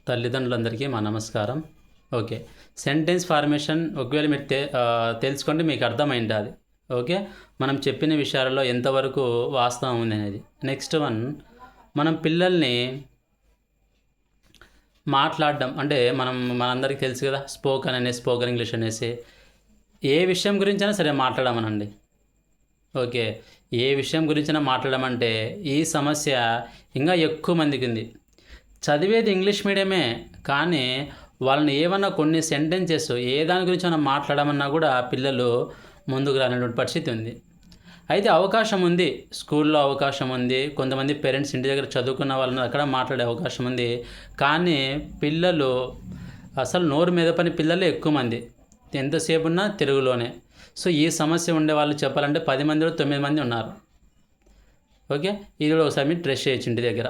తల్లిదండ్రులందరికీ మా నమస్కారం. Okay. Sentence formation ఒకవేళ మీరు తెలుసుకుంటే మీకు అర్థమైంది అది. ఓకే. మనం చెప్పిన విషయాలలో ఎంతవరకు వాస్తవం ఉంది అనేది. నెక్స్ట్ వన్, మనం పిల్లల్ని మాట్లాడడం అంటే మనందరికీ తెలుసు కదా, స్పోకెన్ ఇంగ్లీష్ అనేసి ఏ విషయం గురించైనా సరే మాట్లాడమనండి. ఓకే. ఏ విషయం గురించైనా మాట్లాడమంటే ఈ సమస్య ఇంకా ఎక్కువ మందికి ఉంది. చదివేది ఇంగ్లీష్ మీడియమే, కానీ వాళ్ళని ఏమన్నా కొన్ని సెంటెన్సెస్ ఏ దాని గురించి మనం మాట్లాడమన్నా కూడా పిల్లలు ముందుకు రానటువంటి పరిస్థితి ఉంది. అయితే అవకాశం ఉంది, స్కూల్లో అవకాశం ఉంది, కొంతమంది పేరెంట్స్ ఇంటి దగ్గర చదువుకున్న వాళ్ళని అక్కడ మాట్లాడే అవకాశం ఉంది. కానీ పిల్లలు అసలు నోరు మీద పని పిల్లలే ఎక్కువ మంది, ఎంతసేపు ఉన్నా తెలుగులోనే. సో ఈ సమస్య ఉండే వాళ్ళు చెప్పాలంటే 10 మందిలో 9 మంది ఉన్నారు. ఓకే. ఇది కూడా ఒకసారి మీరు ట్రెస్ట్ చేయొచ్చు ఇంటి దగ్గర.